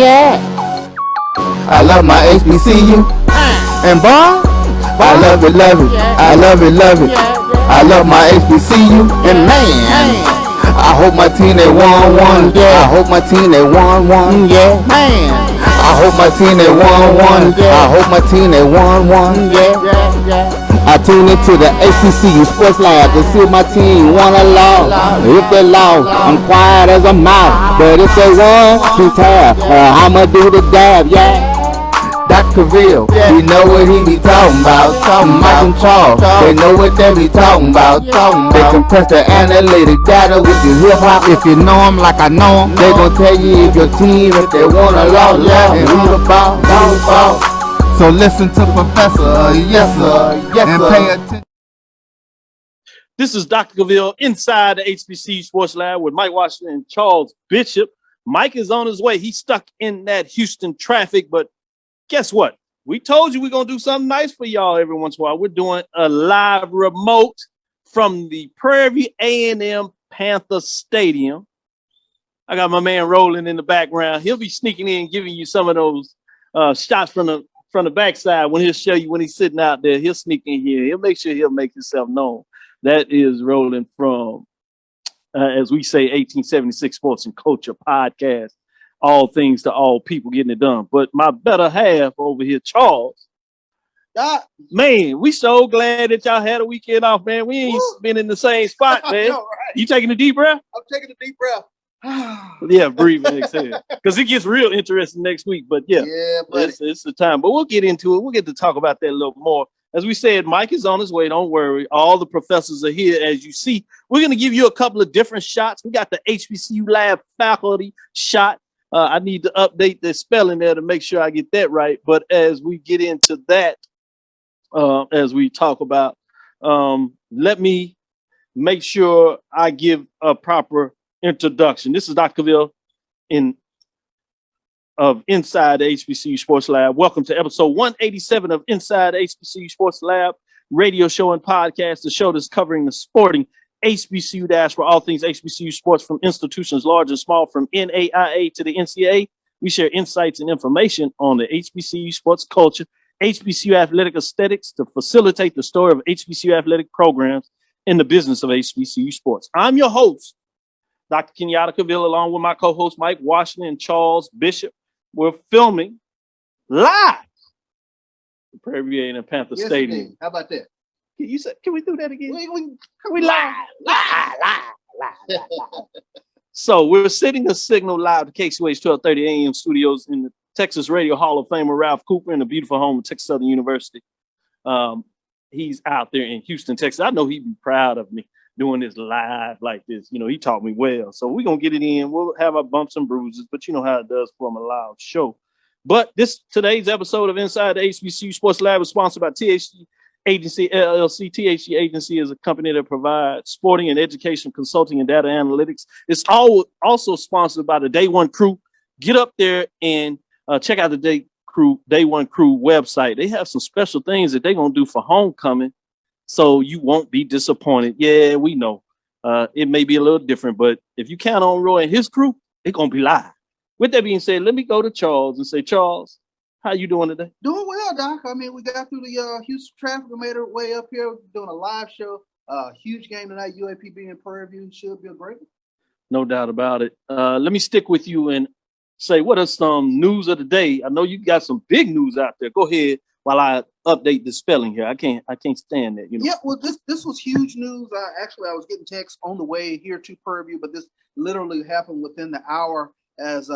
yeah. I love my HBCU. And boy, I love it, love it. I love it, love it. I love my HBCU. And man, I hope my team they won one. Yeah. I hope my team they won one. Yeah. Man, I hope my team they won one. I hope my team they won one. Yeah. I tune into the HBCU Sports Lab to see if my team won or lost. If they lost, I'm quiet as a mouse. But if they won, too tired. I'ma do the dab, yeah. Dr. Cavil, he know what he be talking about. Mike and Charles, they know what they be talking about. They compress the analytic data with the hip hop. If you know them like I know them, they gon' tell you if your team, if they won or lost, and who the ball. So listen to Professor, yes sir, and pay attention. This is Dr. Cavil inside the HBCU Sports Lab with Mike Washington and Charles Bishop. Mike is on his way. He's stuck in that Houston traffic, but guess what? We told you we're going to do something nice for y'all every once in a while. We're doing a live remote from the Prairie View A&M Panther Stadium. I got my man rolling in the background. He'll be sneaking in, giving you some of those shots from the backside when he'll show you when he's sitting out there. He'll sneak in here. He'll make sure he'll make himself known. That is rolling from, as we say, 1876 Sports and Culture Podcast. All things to all people, getting it done. But my better half over here, Charles. Man, we so glad that y'all had a weekend off, man. We ain't been in the same spot, man. Know, right? You taking a deep breath? I'm taking a deep breath. Yeah, breathe and exhale. Because it gets real interesting next week. But yeah it's the time. But we'll get into it. We'll get to talk about that a little more. As we said, Mike is on his way. Don't worry. All the professors are here, as you see. We're going to give you a couple of different shots. We got the HBCU Lab faculty shot. I need to update the spelling there to make sure I get that right. But as we get into that, as we talk about, let me make sure I give a proper introduction. This is Dr. Cavil of Inside the HBCU Sports Lab. Welcome to episode 187 of Inside the HBCU Sports Lab, radio show and podcast, the show that's covering the sporting HBCU dash for all things HBCU sports from institutions large and small, from NAIA to the NCAA. We share insights and information on the HBCU sports culture, HBCU athletic aesthetics to facilitate the story of HBCU athletic programs in the business of HBCU sports. I'm your host, Dr. Kenyatta Cavil, along with my co-host Mike Washington and Charles Bishop. We're filming live at Prairie View and Panther Stadium. Indeed. How about that? You said, can we do that again? We live. So we're sending a signal live to KCUA's 1230 AM studios in the Texas Radio Hall of Famer Ralph Cooper in the beautiful home of Texas Southern University. He's out there in Houston, Texas. I know he'd be proud of me doing this live like this. You know, he taught me well. So we're going to get it in. We'll have our bumps and bruises, but you know how it does from a live show. But today's episode of Inside the HBCU Sports Lab is sponsored by THC Agency LLC. THC Agency is a company that provides sporting and education consulting and data analytics. It's also sponsored by the Day One Crew. Get up there and check out the Day One Crew website. They have some special things that they're going to do for homecoming, so you won't be disappointed. Yeah, we know it may be a little different, but if you count on Roy and his crew, it's going to be live. With that being said, let me go to Charles and say, Charles, how you doing today? Doing well, Doc. I mean, we got through the Houston traffic. We made our way up here doing a live show. Huge game tonight. UAP being in Prairie View should be a great one. No doubt about it. Let me stick with you and say, what are some news of the day? I know you got some big news out there. Go ahead while I update the spelling here. I can't stand that. You know. Yeah, well, this was huge news. Actually, I was getting texts on the way here to Prairie View, but this literally happened within the hour. As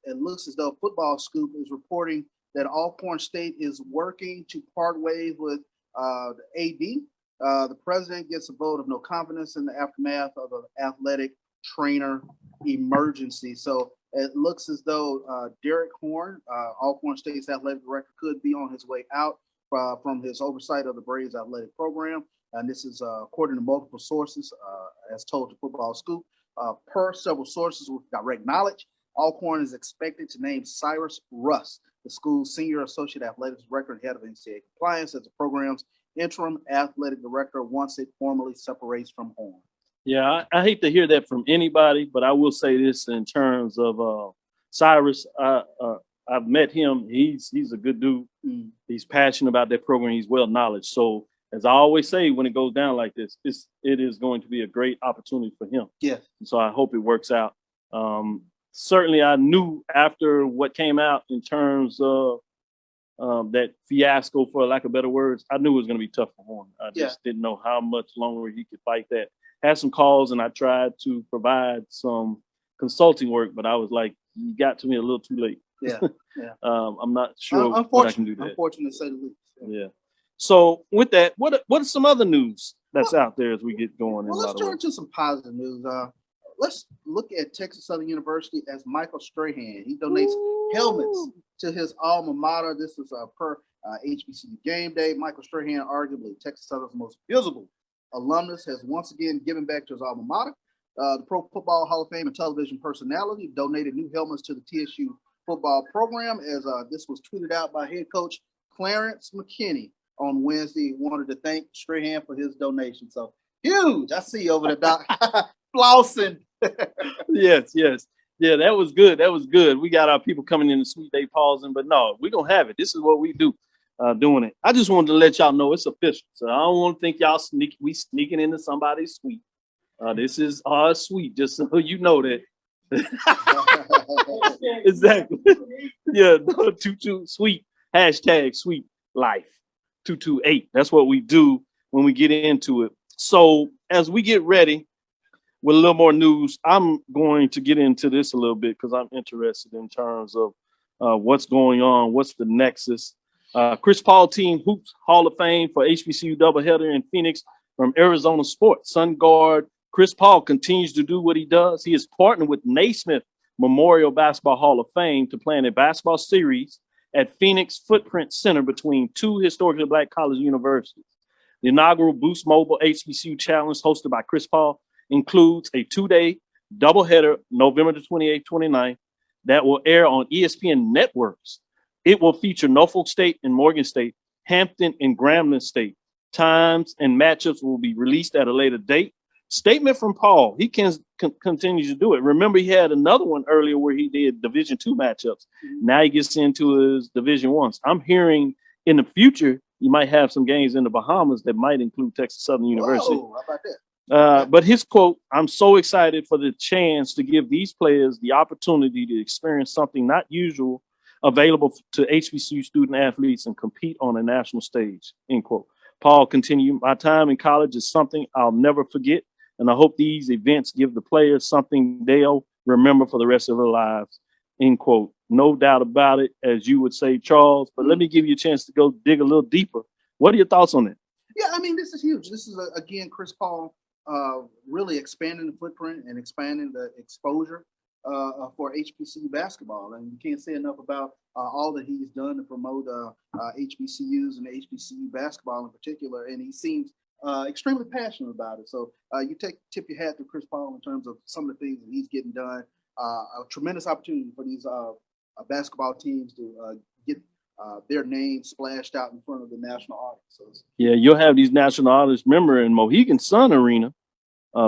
it looks as though Football Scoop is reporting that Alcorn State is working to part ways with the AD. The president gets a vote of no confidence in the aftermath of an athletic trainer emergency. So it looks as though Derek Horn, Alcorn State's athletic director, could be on his way out from his oversight of the Braves athletic program. And this is according to multiple sources, as told to Football Scoop. Per several sources with direct knowledge, Alcorn is expected to name Cyrus Russ, the school's senior associate athletics director and head of NCAA compliance, as the program's interim athletic director once it formally separates from Horn. Yeah, I hate to hear that from anybody, but I will say this in terms of Cyrus, I've met him. He's a good dude. He's passionate about that program. He's well knowledge. So as I always say, when it goes down like this, it is going to be a great opportunity for him. Yeah. So I hope it works out. Certainly, I knew after what came out in terms of that fiasco, for lack of better words, I knew it was going to be tough for him. I just didn't know how much longer he could fight that. Had some calls, and I tried to provide some consulting work, but I was like, you got to me a little too late. Yeah, yeah. I'm not sure what I can do that. Unfortunate to say the least. Yeah. So with that, what are some other news that's out there as we get going? Well, let's turn to some positive news. Let's look at Texas Southern University as Michael Strahan. He donates helmets to his alma mater. This is per HBCU Game Day. Michael Strahan, arguably Texas Southern's most visible alumnus, has once again given back to his alma mater. The Pro Football Hall of Fame and television personality donated new helmets to the TSU football program, as this was tweeted out by head coach Clarence McKinney on Wednesday. He wanted to thank Strahan for his donation. So huge. I see you over there, Doc. Flossing. Yes. Yeah, that was good. That was good. We got our people coming in the suite, they pausing, but no, we don't have it. This is what we do, doing it. I just wanted to let y'all know it's official. So I don't want to think y'all sneaking into somebody's suite. This is our suite, just so you know that. Exactly. Yeah, 22 sweet hashtag sweet life 228. That's what we do when we get into it. So as we get ready with a little more news, I'm going to get into this a little bit because I'm interested in terms of what's going on, what's the nexus. Chris Paul Team Hoops Hall of Fame for HBCU doubleheader in Phoenix from Arizona Sports. Sun guard Chris Paul continues to do what he does. He is partnered with Naismith Memorial Basketball Hall of Fame to plan a basketball series at Phoenix Footprint Center between two historically Black college universities. The inaugural Boost Mobile HBCU Challenge, hosted by Chris Paul, includes a two-day doubleheader November the 28th, 29th, that will air on ESPN networks. It will feature Norfolk State and Morgan State, Hampton and Grambling State. Times and matchups will be released at a later date. Statement from Paul. He can continue to do it. Remember, he had another one earlier where he did Division II matchups. Now he gets into his Division Ones. I'm hearing in the future you might have some games in the Bahamas that might include Texas Southern University. Whoa, how about that? But his quote, "I'm so excited for the chance to give these players the opportunity to experience something not usual available to HBCU student athletes and compete on a national stage," end quote. Paul continued, "My time in college is something I'll never forget, and I hope these events give the players something they'll remember for the rest of their lives," end quote. No doubt about it, as you would say, Charles, but let me give you a chance to go dig a little deeper. What are your thoughts on that? Yeah, I mean, this is huge. This is, again, Chris Paul really expanding the footprint and expanding the exposure for HBCU basketball. And you can't say enough about all that he's done to promote HBCUs and HBCU basketball in particular. And he seems extremely passionate about it. So you tip your hat to Chris Paul in terms of some of the things that he's getting done. A tremendous opportunity for these basketball teams to get their names splashed out in front of the national audience. So yeah, you'll have these national artists. Remember, in Mohegan Sun Arena,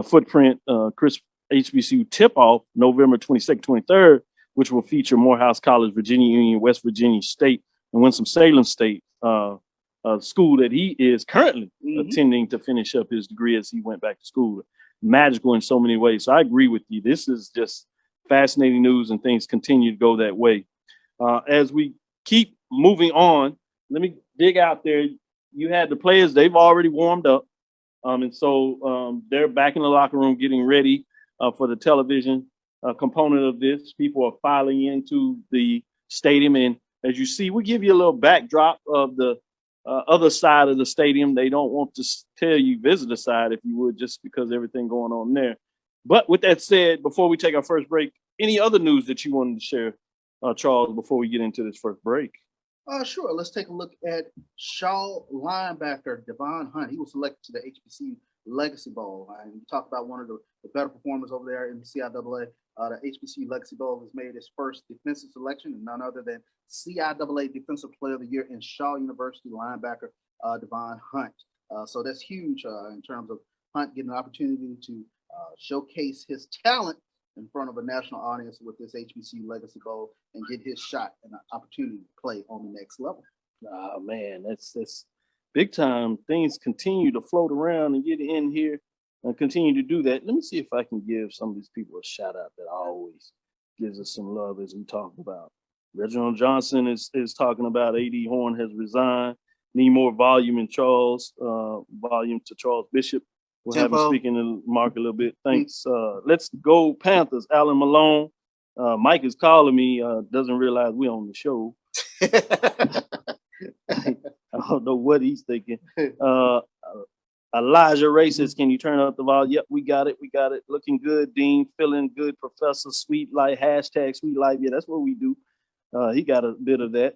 Footprint Chris HBCU tip-off November 22nd, 23rd, which will feature Morehouse College, Virginia Union, West Virginia State, and Winston-Salem State, school that he is currently attending to finish up his degree as he went back to school. Magical in so many ways. So I agree with you. This is just fascinating news, and things continue to go that way. As we keep moving on, let me dig out there. You had the players, they've already warmed up. And so they're back in the locker room getting ready for the television component of this. People are filing into the stadium. And as you see, we give you a little backdrop of the other side of the stadium. They don't want to tell you visitor side, if you would, just because everything going on there. But with that said, before we take our first break, any other news that you wanted to share, Charles, before we get into this first break? Sure. Let's take a look at Shaw linebacker Devon Hunt. He was selected to the HBCU Legacy Bowl. And we talked about one of the better performers over there in the CIAA. The HBCU Legacy Bowl has made its first defensive selection, and none other than CIAA Defensive Player of the Year in Shaw University linebacker Devon Hunt. So that's huge in terms of Hunt getting an opportunity to showcase his talent in front of a national audience with this HBCU Legacy Bowl and get his shot and an opportunity to play on the next level. Oh man, that's big time. Things continue to float around and get in here and continue to do that. Let me see if I can give some of these people a shout out that always gives us some love as we talk about. Reginald Johnson is talking about AD Horn has resigned. Need more volume in Charles, volume to Charles Bishop. We'll have him speaking to Mark a little bit. Thanks. Let's go Panthers. Alan Malone. Mike is calling me. Doesn't realize we're on the show. I don't know what he's thinking. Elijah Ray says, can you turn up the volume? Yep, we got it. We got it. Looking good, Dean. Feeling good, Professor. Sweet life. Hashtag sweet life. Yeah, that's what we do. He got a bit of that.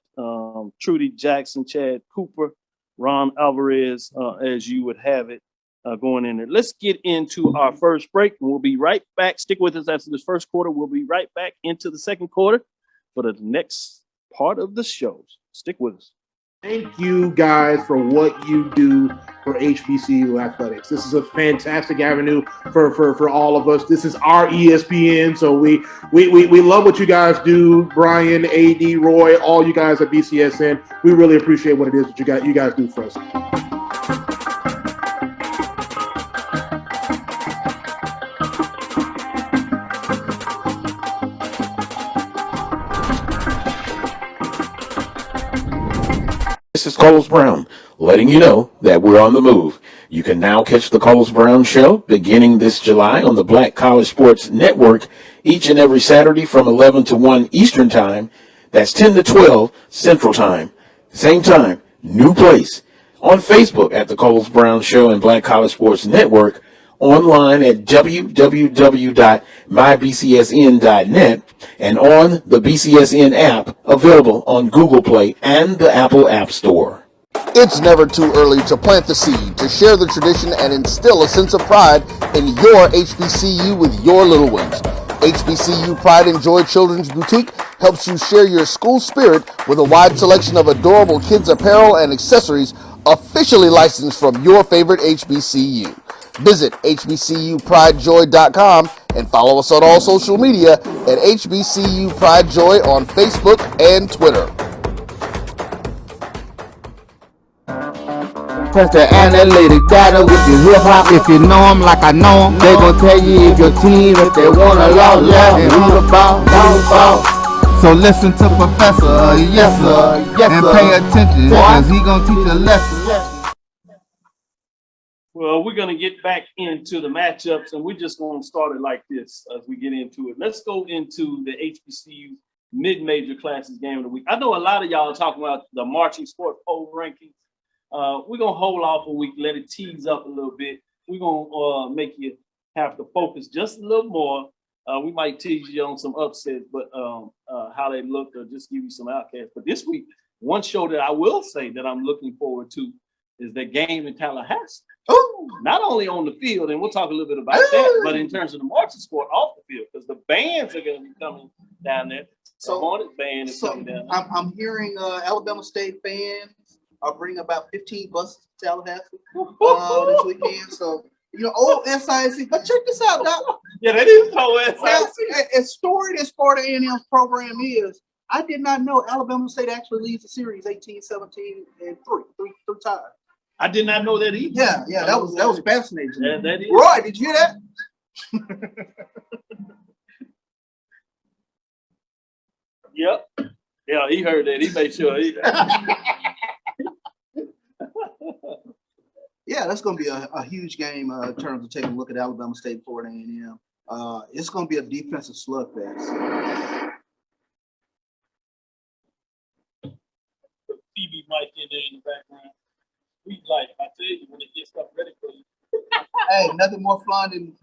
Trudy Jackson, Chad Cooper, Ron Alvarez, as you would have it, going in there. Let's get into our first break, and we'll be right back. Stick with us after this first quarter. We'll be right back into the second quarter for the next part of the show. Stick with us. Thank you guys for what you do for HBCU athletics. This is a fantastic avenue for all of us. This is our ESPN, so we love what you guys do. Brian, AD, Roy, all you guys at BCSN. We really appreciate what it is that you guys do for us. This is Coles Brown, letting you know that we're on the move. You can now catch the Coles Brown Show beginning this July on the Black College Sports Network each and every Saturday from 11 to 1 Eastern Time. That's 10 to 12 Central Time. Same time, new place. On Facebook at the Coles Brown Show and Black College Sports Network. Online at www.mybcsn.net and on the BCSN app available on Google Play and the Apple App Store. It's never too early to plant the seed, to share the tradition, and instill a sense of pride in your HBCU with your little ones. HBCU Pride and Joy Children's Boutique helps you share your school spirit with a wide selection of adorable kids' apparel and accessories officially licensed from your favorite HBCU. Visit hbcupridejoy.com and follow us on all social media at HBCU Pride Joy on Facebook and Twitter. Press the analytic data with your hip hop. If you know them like I know them, they gon' tell you if your team, if they wanna love, and who the ball. So listen to Professor, yes sir, and pay attention, cause he gon' teach a lesson. Well, we're going to get back into the matchups, and we're just going to start it like this as we get into it. Let's go into the HBCU mid-major classes game of the week. I know a lot of y'all are talking about the marching sport poll rankings. We're going to hold off a week, let it tease up a little bit. We're going to make you have to focus just a little more. We might tease you on some upsets, but how they look, or just give you some outcasts. But this week, one show that I will say that I'm looking forward to is the game in Tallahassee. Ooh. Not only on the field, and we'll talk a little bit about that, but in terms of the marching sport off the field, because the bands are going to be coming down there. So the Hornet band is coming down there. I'm hearing Alabama State fans are bringing about 15 buses to Tallahassee this weekend. So, old SIC, but check this out, Doc. Yeah, that is old SIC. As storied as Florida A&M's program is, I did not know Alabama State actually leads the series 18, 17, and three times. I did not know that either. Yeah, that was fascinating. Yeah, that is. Roy, did you hear that? Yep. Yeah, he heard that. He made sure he. Yeah, that's going to be a huge game in terms of taking a look at Alabama State and Florida A&M. It's going to be a defensive slugfest. TV mic in there in the background. We like, I tell you, when it gets stuff ready for you. Hey, nothing more fun than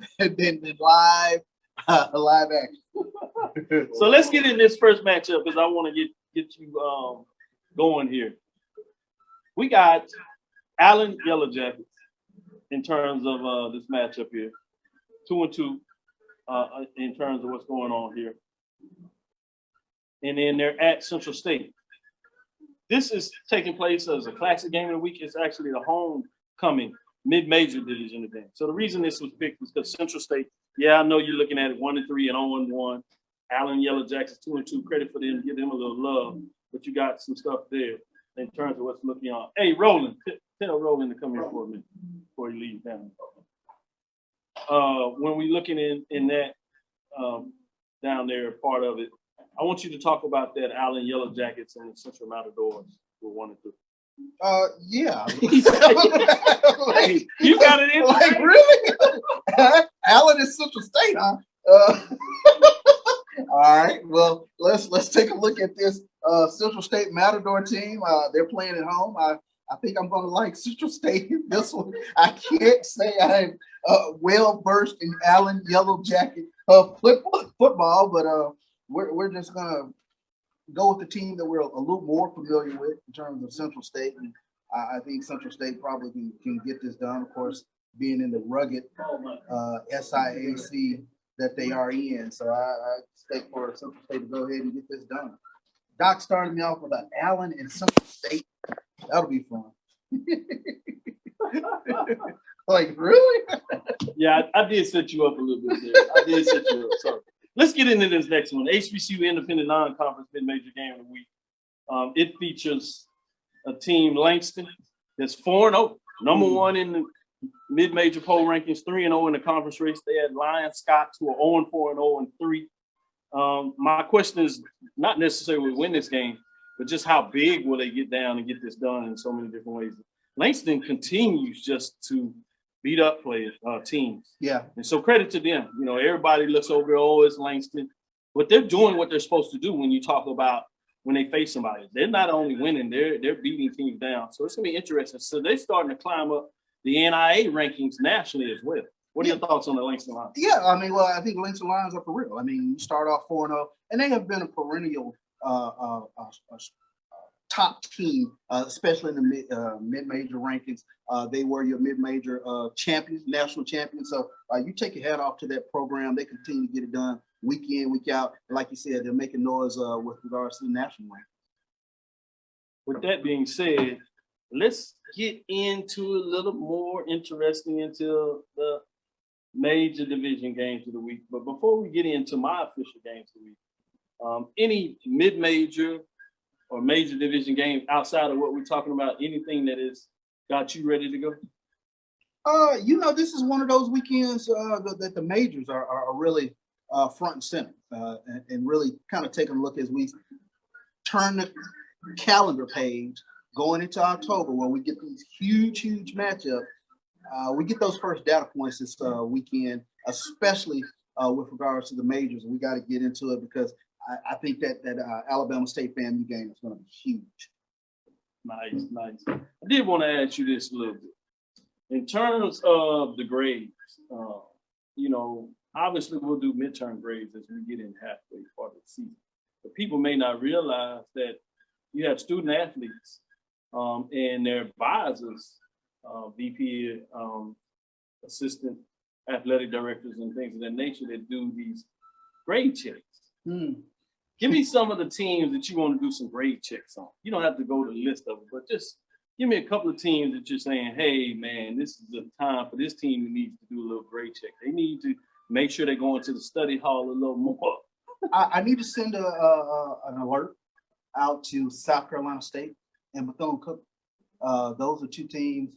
live action. So let's get in this first matchup because I want to get you going here. We got Allen Yellow Jackets in terms of this matchup here. 2-2 in terms of what's going on here. And then they're at Central State. This is taking place as a classic game of the week. It's actually the homecoming mid-major division event. So the reason this was picked was because Central State, yeah, I know you're looking at it 1-3 and 0-1. Allen Yellow Jackets 2-2. Credit for them, give them a little love, but you got some stuff there in terms of what's looking on. Hey, Roland, tell Roland to come here for a minute before he leaves down. When we looking in that down there, part of it, I want you to talk about that Allen Yellow Jackets and the Central Matadors for 1-2. Yeah. Hey, you got it in. Like, really? Allen is Central State, huh? All right. Well, let's take a look at this Central State Matador team. They're playing at home. I think I'm going to like Central State in this one. I can't say I'm well versed in Allen Yellow Jacket football, but we're just going to go with the team that we're a little more familiar with in terms of Central State. And I think Central State probably can get this done, of course, being in the rugged CIAA that they are in. So I expect for Central State to go ahead and get this done. Doc started me off with an Allen and Central State. That'll be fun. Like, really? Yeah, I did set you up a little bit there. I did set you up. So let's get into this next one. HBCU Independent Non-Conference Mid-Major Game of the Week. It features a team, Langston, that's 4-0, number one in the mid-major poll rankings, 3-0 in the conference race. They had Lyon, Scots, who are 0-4 and 0-3. My question is not necessarily win this game, but just how big will they get down and get this done in so many different ways. Langston continues just to beat up teams. Yeah. And so credit to them. You know, everybody looks over, oh, it's Langston. But they're doing what they're supposed to do when you talk about when they face somebody. They're not only winning, they're beating teams down. So it's going to be interesting. So they're starting to climb up the NIA rankings nationally as well. What are your thoughts on the Langston Lions? Yeah, I mean, well, I think Langston Lions are for real. I mean, you start off 4-0, and they have been a perennial top team, especially in the mid-major rankings. They were your mid-major champions, national champions. So you take your hat off to that program. They continue to get it done week in, week out. And like you said, they're making noise with regards to the national rank. With that being said, let's get into a little more interesting into the major division games of the week. But before we get into my official games of the week, any mid-major or major division game outside of what we're talking about, anything that has got you ready to go? This is one of those weekends that the majors are really front and center and really kind of taking a look as we turn the calendar page going into October, where we get these huge matchups. We get those first data points this weekend, especially with regards to the majors. We got to get into it because I think that Alabama State FAMU game is going to be huge. Nice. I did want to ask you this a little bit. In terms of the grades, obviously we'll do midterm grades as we get in halfway part of the season. But people may not realize that you have student athletes and their advisors, VP, assistant athletic directors and things of that nature that do these grade checks. Give me some of the teams that you want to do some grade checks on. You don't have to go to the list of them, but just give me a couple of teams that you're saying, hey, man, this is the time for this team that needs to do a little grade check. They need to make sure they go into the study hall a little more. I need to send an alert out to South Carolina State and Bethune-Cookman. Those are two teams.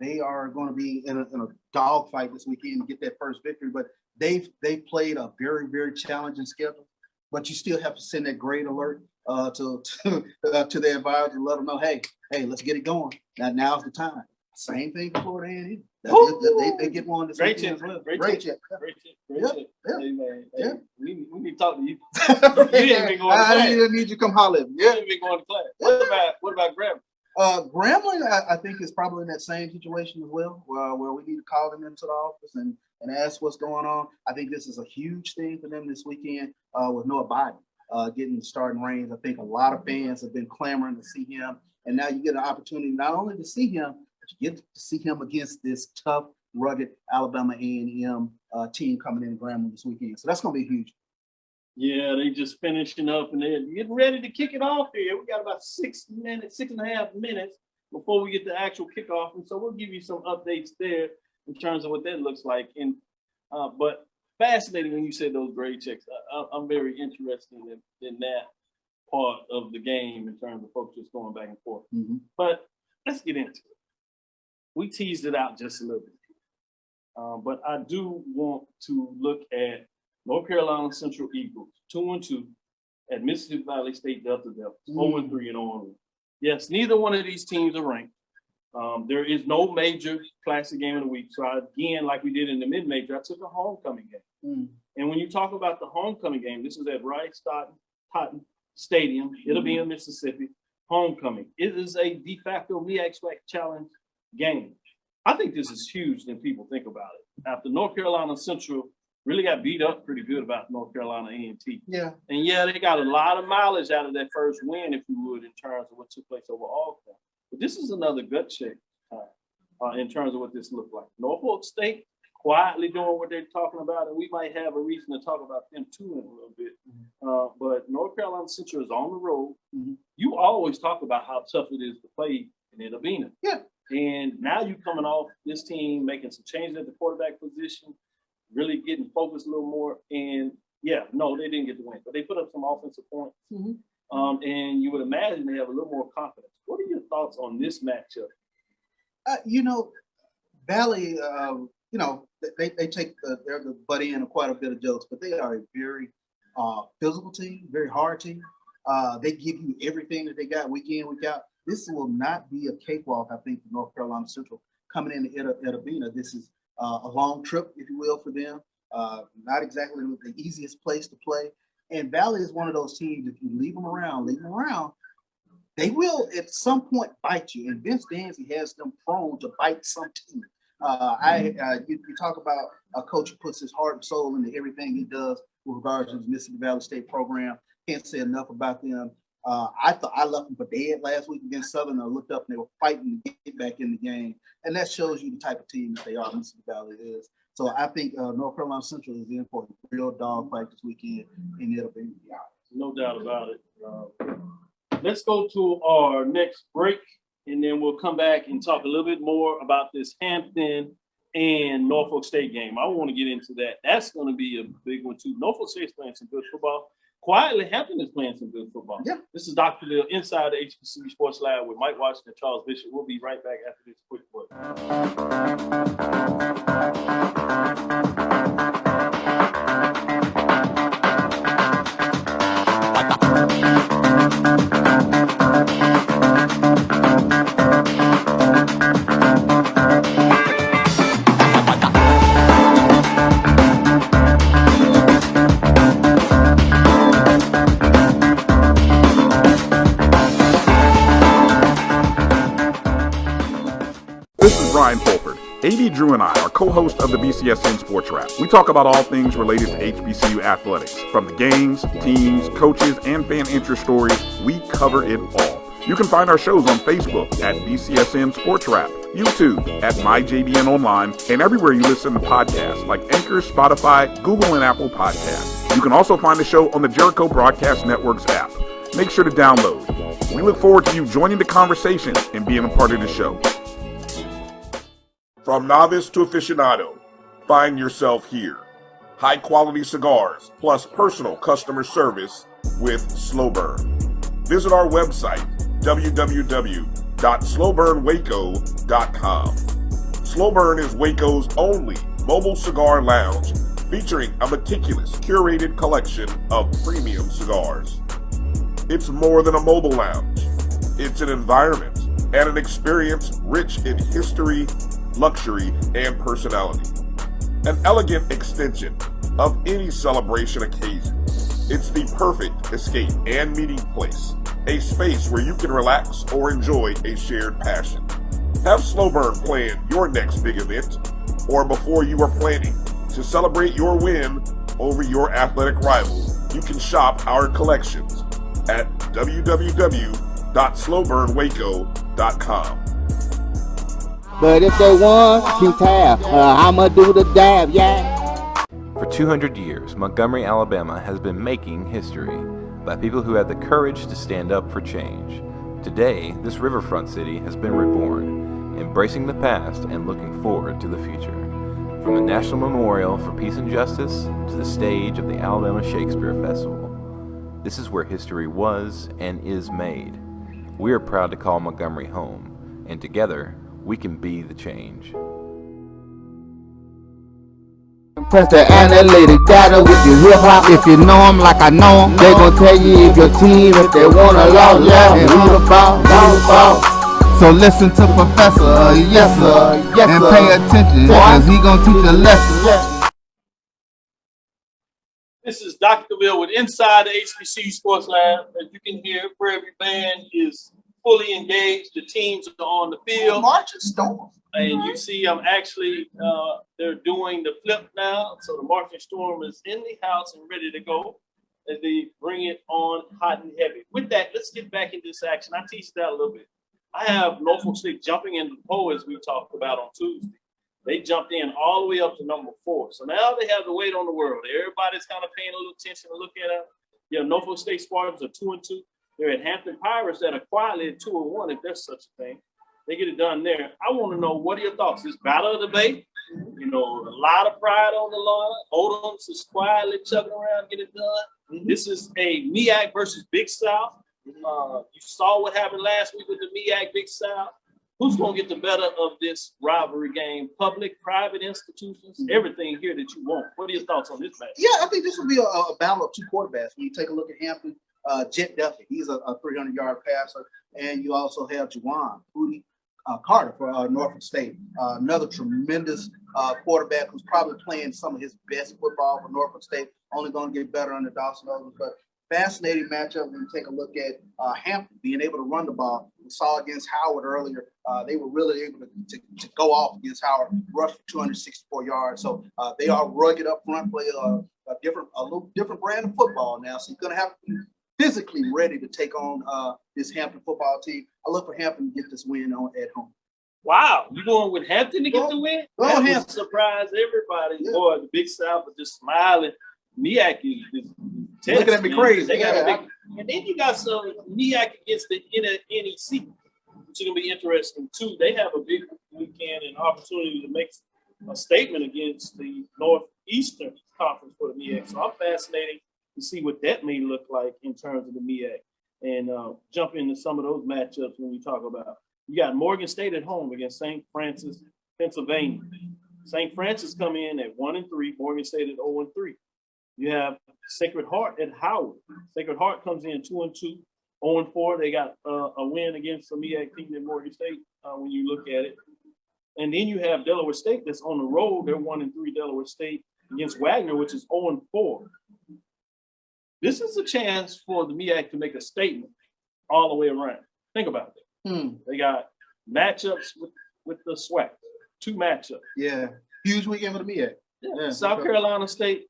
They are going to be in a dogfight this weekend to get that first victory, but they played a very, very challenging schedule. But you still have to send that grade alert to their advisor and let them know, hey, let's get it going. Now's the time. Same thing for Florida A&M. They get one this weekend as well. Great check. Hey, man, we need to talk to you. You ain't been going to class. I need you to come holler at me. You ain't been going to class. What about Grambling? Grambling, I think, is probably in that same situation as well, where we need to call them into the office and ask what's going on. I think this is a huge thing for them this weekend with Noah Biden getting the starting reins. I think a lot of fans have been clamoring to see him, and now you get an opportunity not only to see him, but you get to see him against this tough, rugged Alabama A&M team coming in Grambling this weekend. So that's going to be huge. Yeah, they just finishing up and they're getting ready to kick it off here. We got about 6 minutes, 6.5 minutes before we get the actual kickoff. And so we'll give you some updates there in terms of what that looks like. And but fascinating when you said those grade checks. I'm very interested in that part of the game in terms of folks just going back and forth. Mm-hmm. But let's get into it. We teased it out just a little bit. But I do want to look at North Carolina Central Eagles, 2-2, at Mississippi Valley State Delta Devils, 0-3 and 0-1. Yes, neither one of these teams are ranked. There is no major classic game of the week. So again, like we did in the mid-major, I took a homecoming game. And when you talk about the homecoming game, this is at Rice-Cotton Stadium. It'll be in Mississippi. Homecoming. It is a de facto MEAC Challenge game. I think this is huge when people think about it. After North Carolina Central really got beat up pretty good about North Carolina A&T. Yeah. And yeah, they got a lot of mileage out of that first win, if you would, in terms of what took place overall. But this is another gut check in terms of what this looked like. Norfolk State quietly doing what they're talking about, and we might have a reason to talk about them too in a little bit. But North Carolina Central is on the road. You always talk about how tough it is to play in Edabina. Yeah. And now you coming off this team making some changes at the quarterback position, really getting focused a little more. And yeah, no, they didn't get the win, but they put up some offensive points. And you would imagine they have a little more confidence. What are your thoughts on this matchup? Valley, they take they're the butt end of quite a bit of jokes, but they are a very physical team, very hard team. They give you everything that they got week in, week out. This will not be a cakewalk, I think, for North Carolina Central coming into Edabina. This is a long trip, if you will, for them. Not exactly the easiest place to play. And Valley is one of those teams, if you leave them around, they will at some point bite you. And Vince Dancy has them prone to bite some team. You talk about a coach who puts his heart and soul into everything he does with regards to the Mississippi Valley State program. Can't say enough about them. I thought I left them for dead last week against Southern. I looked up and they were fighting to get back in the game. And that shows you the type of team that they are, Mississippi Valley is. So I think North Carolina Central is in for a real dog fight this weekend, and it'll be no doubt about it. Let's go to our next break, and then we'll come back and talk a little bit more about this Hampton and Norfolk State game. I want to get into that. That's going to be a big one, too. Norfolk State's playing some good football. Quietly, Hampton is playing some good football. Yeah. This is Dr. Lil inside the HBCU Sports Lab with Mike Washington and Charles Bishop. We'll be right back after this quick break. This is Ryan Fulford. AD Drew and I are co-hosts of the BCSN Sports Lab. We talk about all things related to HBCU athletics. From the games, teams, coaches, and fan interest stories, we cover it all. You can find our shows on Facebook at BCSN Sports Lab, YouTube at MyJBN Online, and everywhere you listen to podcasts like Anchor, Spotify, Google, and Apple Podcasts. You can also find the show on the Jericho Broadcast Network's app. Make sure to download. We look forward to you joining the conversation and being a part of the show. From novice to aficionado, find yourself here. High quality cigars plus personal customer service with Slow Burn. Visit our website, www.slowburnwaco.com. Slow Burn is Waco's only mobile cigar lounge featuring a meticulous curated collection of premium cigars. It's more than a mobile lounge. It's an environment and an experience rich in history, luxury, and personality. An elegant extension of any celebration occasion. It's the perfect escape and meeting place, a space where you can relax or enjoy a shared passion. Have Slow Burn plan your next big event, or before you are planning to celebrate your win over your athletic rival, you can shop our collections at www.slowburnwaco.com. But if they want to tap, I'ma do the dab, yeah. For 200 years, Montgomery, Alabama has been making history by people who had the courage to stand up for change. Today, this riverfront city has been reborn, embracing the past and looking forward to the future. From the National Memorial for Peace and Justice to the stage of the Alabama Shakespeare Festival, this is where history was and is made. We are proud to call Montgomery home, and together, we can be the change. Press the analytic data with your hip hop. If you know them like I know them, they gon' tell you if your team, if they wanna lose, and who the ball. So listen to Professor, yes sir, and pay attention, cause he gon' teach a lesson. This is Dr. Cavil with Inside the HBCU Sports Lab. As you can hear, Prairie Band is fully engaged. The teams are on the field. Marching Storm. And you see, I'm actually, they're doing the flip now. So the marching storm is in the house and ready to go as they bring it on hot and heavy. With that, let's get back into this action. I teach that a little bit. I have Norfolk State jumping into the poll as we talked about on Tuesday. They jumped in all the way up to number 4. So now they have the weight on the world. Everybody's kind of paying a little attention to look at it. You know, Norfolk State Spartans are 2-2. They're at Hampton Pirates that are quietly at 2-1, if there's such a thing. They get it done there. I want to know, what are your thoughts? This battle of the Bay, you know, a lot of pride on the line. Odoms is quietly chugging around, get it done. This is a MEAC versus Big South. You saw what happened last week with the MEAC Big South. Who's going to get the better of this rivalry game? Public, private institutions, everything here that you want. What are your thoughts on this match? Yeah, I think this will be a battle of 2 quarterbacks. When you take a look at Hampton, Jet Duffy, he's a 300-yard passer. And you also have Juwan Booty Carter for Norfolk State, another tremendous quarterback who's probably playing some of his best football for Norfolk State, only going to get better under Dawson Owens. But fascinating matchup when you take a look at Hampton being able to run the ball. We saw against Howard earlier, they were really able to go off against Howard, rush for 264 yards. So they are rugged up front, play a little different brand of football now. So you're going to have to be physically ready to take on this Hampton football team. I look for Hampton to get this win at home. Wow, you going with Hampton to get the win? Go That Hampton. would surprise everybody. Yeah. Boy, the Big South are just smiling. MEAC is Looking at me crazy. They got Yeah. a big, and then you got some MEAC against the NEC, which is gonna be interesting too. They have a big weekend and opportunity to make a statement against the Northeastern Conference for the MEAC. So I'm fascinated to see what that may look like in terms of the MEAC, and jump into some of those matchups when you talk about. You got Morgan State at home against St. Francis, Pennsylvania. St. Francis come in at 1-3, Morgan State at 0-3. You have Sacred Heart at Howard. Sacred Heart comes in 2-2, 0-4. They got a win against the MEAC team at Morgan State when you look at it. And then you have Delaware State that's on the road. They're 1-3, Delaware State against Wagner, which is 0-4. This is a chance for the MEAC to make a statement all the way around. Think about it. They got matchups with the SWAC, 2 matchups. Yeah, huge weekend for the MEAC. Yeah. South Carolina State,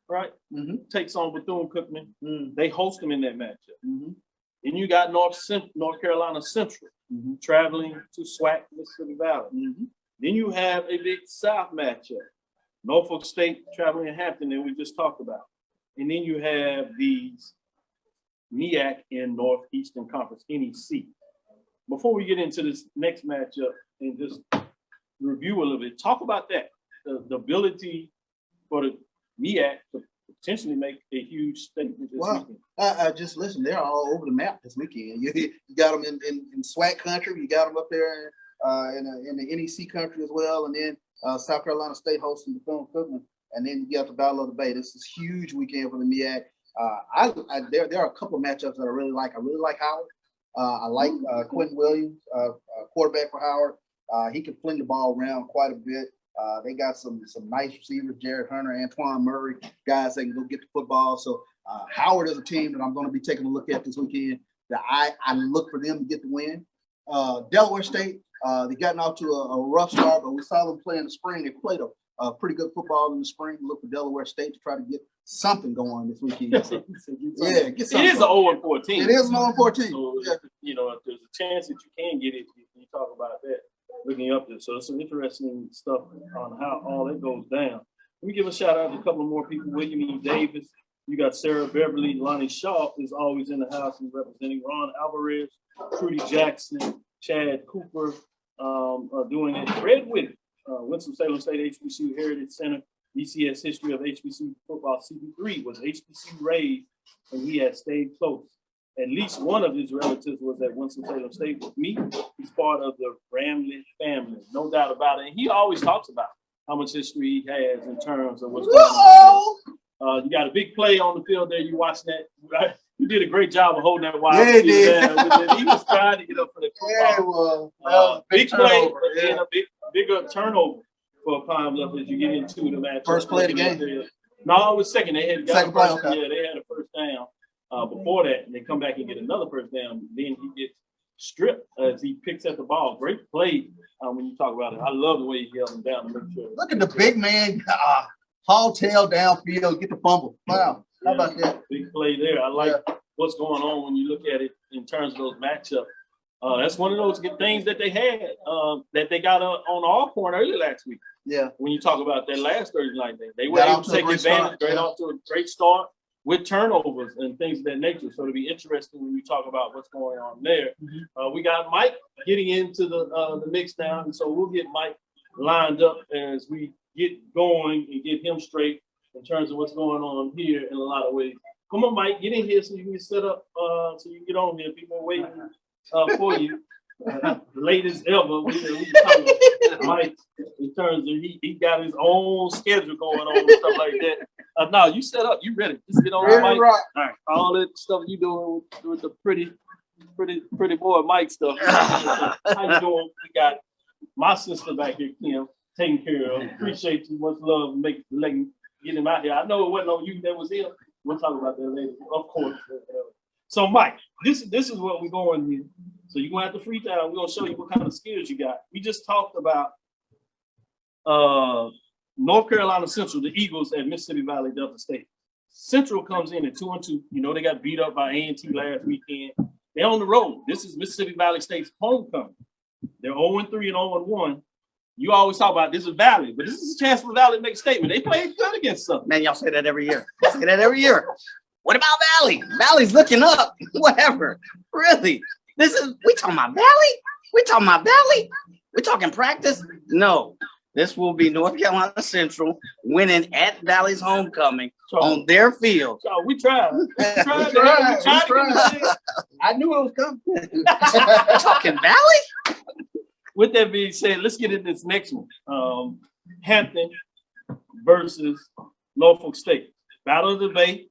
right? Takes on Bethune-Cookman. They host them in that matchup. Then you got North Carolina Central traveling to SWAC, Mississippi Valley. Then you have a Big South matchup. Norfolk State traveling to Hampton that we just talked about. And then you have these MEAC in Northeastern Conference, NEC. Before we get into this next matchup and just review a little bit, talk about that, the ability for the MEAC to potentially make a huge statement this weekend. Just listen, they're all over the map this weekend. You got them in SWAC country, you got them up there in the NEC country as well, and then South Carolina State hosting the Bethune-Cookman, and then you got the Battle of the Bay. This is a huge weekend for the MEAC. There are a couple of matchups that I really like. I really like Howard. I like Quentin Williams, quarterback for Howard. He can fling the ball around quite a bit. They got some nice receivers, Jared Hunter, Antoine Murray, guys that can go get the football. So Howard is a team that I'm going to be taking a look at this weekend. That I look for them to get the win. Delaware State, they gotten off to a rough start, but we saw them play in the spring. They played a pretty good football in the spring. Look for Delaware State to try to get something going this weekend. So, yeah, get something. It is an 0-4 team. It is an 0-4 team. So, you know, if there's a chance that you can get it, you talk about that, looking up there. So there's some interesting stuff on how all that goes down. Let me give a shout out to a couple of more people. William E. Davis, You got Sarah Beverly, Lonnie Shaw is always in the house and representing. Ron Alvarez, Trudy Jackson, Chad Cooper doing it. Fred Whitty, Winston-Salem State HBCU Heritage Center, BCS History of HBCU Football. CP3 was HBCU raised and he had stayed close. At least one of his relatives was at Winston-Salem State with me. He's part of the Ramley family, no doubt about it. And he always talks about how much history he has in terms of what's going on. You got a big play on the field there. You watching that, right? You did a great job of holding that wide. Yeah, he did. He was trying to get up for the football. Yeah, big play, but then a bigger turnover for Pine Bluff as you get into the match. First play of the game? No, it was second. They had Second play, okay. Yeah, they had a first down before that, and they come back and get another first down. Then he gets stripped as he picks at the ball. Great play when you talk about it. I love the way he held him down to make sure. Look at the big man, haul tail downfield, get the fumble. Wow, how about that? Big play there. I like what's going on when you look at it in terms of those matchups. That's one of those good things that they had that they got on Alcorn early last week. Yeah. When you talk about that last Thursday night, they were able to take advantage, off to a great start with turnovers and things of that nature. So it'll be interesting when you talk about what's going on there. We got Mike getting into the mix now, and so we'll get Mike lined up as we get going and get him straight in terms of what's going on here in a lot of ways. Come on, Mike, get in here so you can get set up so you can get on here. People are waiting for you. Late as ever. We talking about Mike in terms of he got his own schedule going on and stuff like that. No, you set up, you ready. Just get on Mike. Right. All right. All that stuff you doing with the pretty boy Mike stuff. How you doing? We got my sister back here, Kim, taking care of. Appreciate you. Much love and get him out here. I know it wasn't on you that was here. We'll talk about that later, of course. So Mike, this is what we're going here. So you're gonna have to freestyle. We're gonna show you what kind of skills you got. We just talked about North Carolina Central, the Eagles at Mississippi Valley Delta State. Central comes in at 2-2. You know they got beat up by A&T last weekend. They're on the road. This is Mississippi Valley State's homecoming. They're 0-3 and 0-1. You always talk about this is Valley, but this is a chance for Valley to make a statement. They played good against something. Man, y'all say that every year. Say that every year. What about Valley? Valley's looking up. Whatever. Really? We talking about Valley? We talking about Valley? We talking practice? No. This will be North Carolina Central winning at Valley's homecoming on their field. So we tried. We tried. I knew it was coming. Talking Valley? With that being said, let's get into this next one. Hampton versus Norfolk State. Battle of the Bay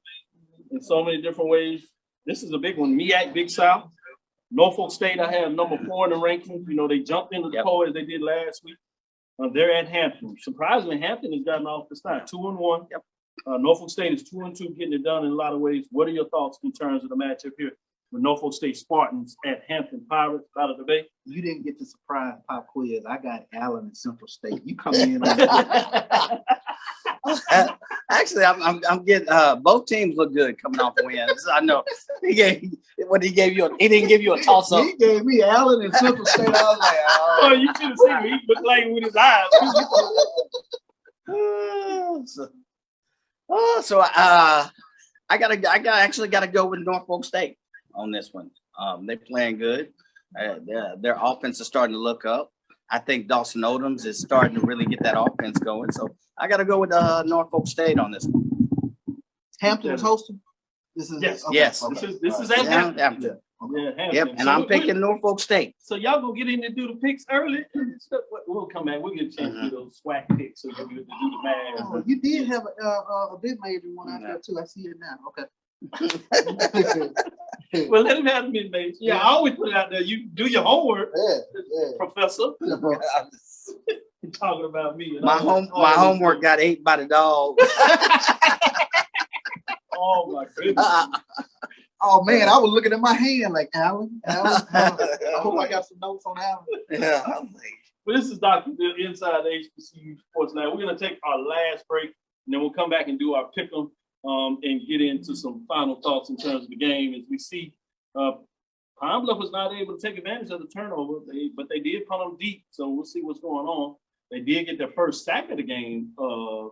in so many different ways. This is a big one. MEAC, Big South. Norfolk State, I have number 4 in the rankings. You know, they jumped into the poll as they did last week. They're at Hampton. Surprisingly, Hampton has gotten off the start 2-1. Norfolk State is 2-2, getting it done in a lot of ways. What are your thoughts in terms of the matchup here with Norfolk State Spartans at Hampton Pirates out of the Bay? You didn't get the surprise pop quiz. I got Allen and Central State. You come in on Actually, I'm getting both teams look good coming off wins. I know he didn't give you a toss up. He gave me Allen and Central State. I was like, oh, you should have seen me. He looked like with his eyes. I gotta go with Norfolk State on this one. They're playing good. Their offense is starting to look up. I think Dawson Odoms is starting to really get that offense going. So I got to go with Norfolk State on this one. Hampton is hosting. This is yes. Okay. Yes. Okay. This is at Hampton. Hampton. Yeah, Hampton. Yep. And so I'm picking Norfolk State. So y'all gonna get in and do the picks early? We'll come back. We'll get a chance to do those swag picks so you'll be able to do the math. Oh, you did have a big major one out there too. I see it now. Okay. Well, let him have the mid major. Yeah, I always put it out there. You do your homework, Professor. You're talking about me. My homework got ate by the dog. Oh my goodness. Oh man, I was looking at my hand like Allen. I hope I got some notes on Allen. Yeah. But this is Dr. Bill inside the HBCU Sports Lab. We're gonna take our last break, and then we'll come back and do our pick 'em and get into some final thoughts in terms of the game. As we see, Pine Bluff was not able to take advantage of the turnover, but they did punt them deep. So we'll see what's going on. They did get their first sack of the game, Dewan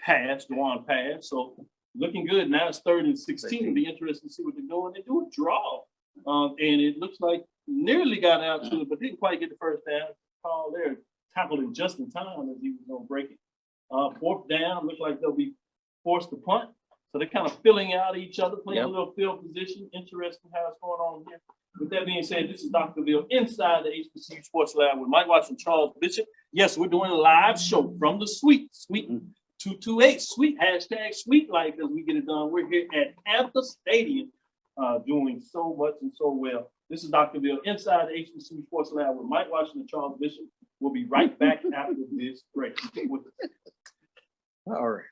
pass. So looking good. Now it's 3rd and 16. It'll be interesting to see what they're doing. They do a draw. And it looks like nearly got out to it, but didn't quite get the first down. Call there, tackled him just in time as he was going to break it. 4th down, looks like they'll be forced to punt. So they're kind of filling out each other, playing a little field position. Interesting how it's going on here. With that being said, this is Dr. Cavil inside the HBCU Sports Lab with Mike Watson, Charles Bishop. Yes, we're doing a live show from the suite. Suite 228, suite, hashtag sweet life as we get it done. We're here at Panther Stadium doing so much and so well. This is Dr. Cavil inside the HBCU Sports Lab with Mike Watson and Charles Bishop. We'll be right back after this break. Stay with us. All right.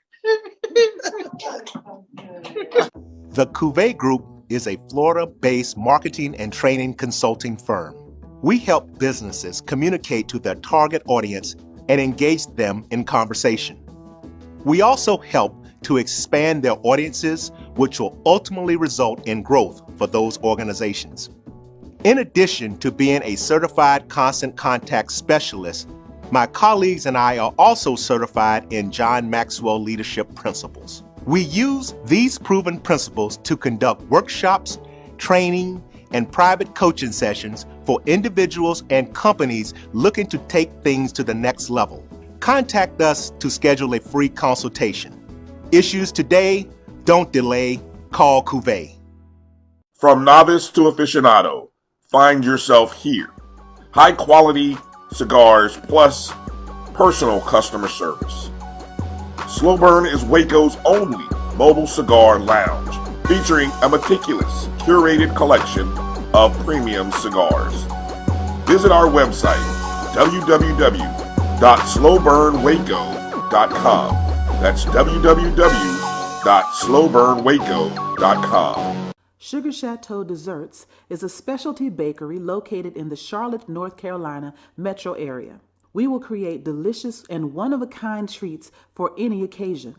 The Cuvée Group is a Florida-based marketing and training consulting firm. We help businesses communicate to their target audience and engage them in conversation. We also help to expand their audiences, which will ultimately result in growth for those organizations. In addition to being a certified constant contact specialist, my colleagues and I are also certified in John Maxwell Leadership Principles. We use these proven principles to conduct workshops, training, and private coaching sessions for individuals and companies looking to take things to the next level. Contact us to schedule a free consultation. Issues today, don't delay, call Cuvée. From novice to aficionado, find yourself here. High quality cigars plus personal customer service. Slow Burn is Waco's only mobile cigar lounge, featuring a meticulous, curated collection of premium cigars. Visit our website, www.slowburnwaco.com. That's www.slowburnwaco.com. Sugar Chateau Desserts is a specialty bakery located in the Charlotte, North Carolina metro area. We will create delicious and one-of-a-kind treats for any occasion.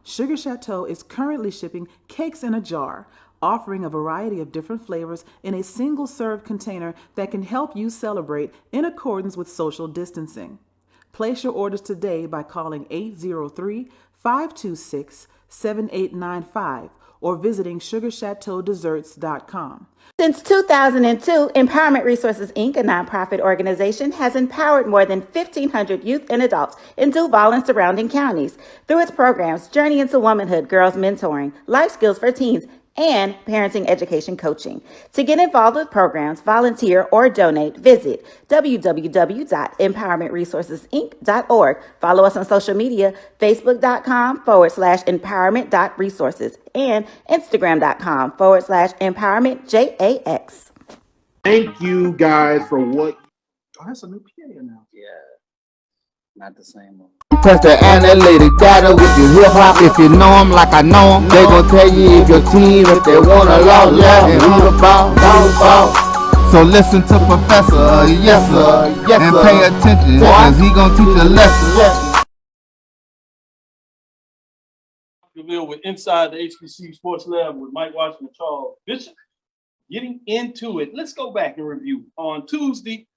Sugar Chateau is currently shipping cakes in a jar, offering a variety of different flavors in a single-serve container that can help you celebrate in accordance with social distancing. Place your orders today by calling 803-526-7895 or visiting sugarchateaudesserts.com. Since 2002, Empowerment Resources, Inc., a nonprofit organization, has empowered more than 1,500 youth and adults in Duval and surrounding counties through its programs Journey into Womanhood, Girls Mentoring, Life Skills for Teens, and Parenting Education Coaching. To get involved with programs, volunteer, or donate, visit www.empowermentresourcesinc.org. Follow us on social media, facebook.com/empowerment.resources and instagram.com/empowermentjax. Thank you guys for what. Oh, that's a new PA now. Yeah. Not the same one. Test the analytic data with your hip hop. If you know them like I know them, they gon' tell you if your team, if they wanna lose, and who the ball. So listen to Professor, yes sir, and pay attention, cause he gon' teach a lesson. Cavil with Inside the HBCU Sports Lab with Mike Watson and Charles Bishop. Getting into it, let's go back and review. On Tuesday,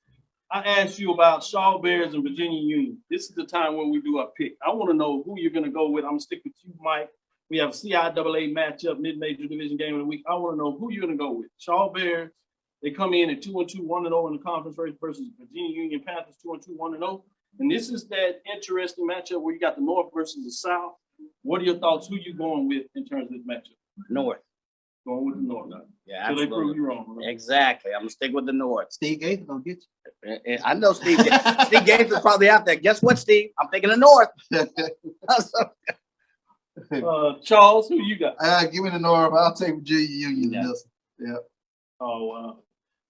I asked you about Shaw Bears and Virginia Union. This is the time when we do our pick. I want to know who you're going to go with. I'm going to stick with you, Mike. We have a CIAA matchup, mid-major division game of the week. I want to know who you're going to go with. Shaw Bears, they come in at 2-2, 1-0 in the conference race versus Virginia Union Panthers, 2-2, 1-0. And this is that interesting matchup where you got the North versus the South. What are your thoughts? Who you going with in terms of this matchup? North. Going with the North. Yeah, so absolutely. they prove you wrong. Right? Exactly. I'm going to stick with the North. Steve Gates is gonna get you. I know Steve. Steve Gates is probably out there. Guess what, Steve? I'm thinking the North. Charles, who you got? Give me the North. I'll take Virginia Union in this. Yeah. Oh, wow.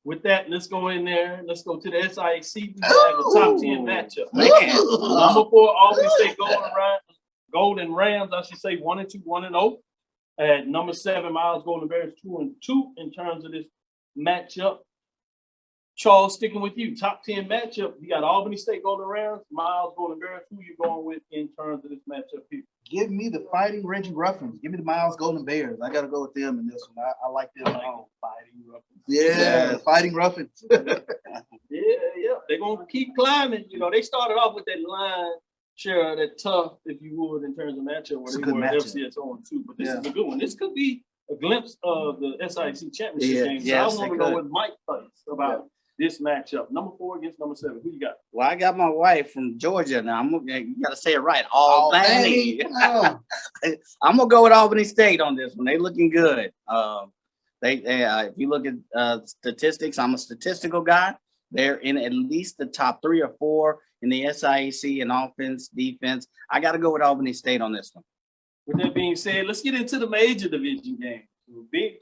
With that, let's go in there. Let's go to the SIAC. We have a top 10 matchup. Man. Number 4, Albany State Golden Rams, I should say 1-2, 1-0. At number 7, Miles Golden Bears 2-2 in terms of this matchup. Charles, sticking with you, top 10 matchup. You got Albany State Golden Rams, Miles Golden Bears. Who you going with in terms of this matchup here? Give me the Fighting Reggie Ruffins. Give me the Miles Golden Bears. I got to go with them in this one. I like them. Fighting Ruffins. Yeah, Fighting Ruffins. Yeah. They're going to keep climbing. You know, they started off with that line share that tough, if you would, in terms of matchup where It's a they good were matchup. FCS 0-2. But this Yeah. is a good one. This could be a glimpse of the SIC championship Yeah, game. So yes, I want it to know could. what Mike thinks about this matchup. Number 4 against number 7. Who you got? Well, I got my wife from Georgia. Now you got to say it right. Albany. Oh, I'm gonna go with Albany State on this one. They looking good. If you look at statistics, I'm a statistical guy. They're in at least the top 3 or 4 in the SIAC in offense, defense. I got to go with Albany State on this one. With that being said, let's get into the major division game. Big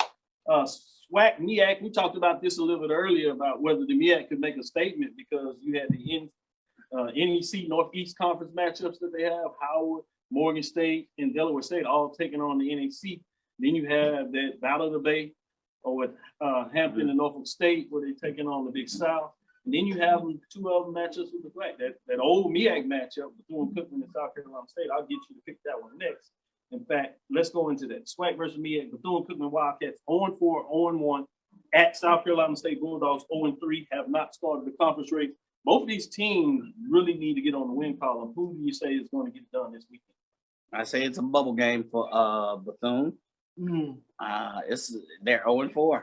SWAC MEAC. We talked about this a little bit earlier about whether the MEAC could make a statement because you had the NEC Northeast Conference matchups that they have, Howard, Morgan State, and Delaware State all taking on the NEC. Then you have that Battle of the Bay or with Hampton and Norfolk State where they're taking on the Big South. And then you have 2 other matchups with the SWAC. That old MEAC matchup between Bethune-Cookman and South Carolina State. I'll get you to pick that one next. In fact, let's go into that. SWAC versus MEAC. Bethune-Cookman Wildcats 0-4, 0-1 at South Carolina State Bulldogs 0-3, have not started the conference race. Both of these teams really need to get on the win column. Who do you say is going to get done this weekend? I say it's a bubble game for Bethune. They're 0-4.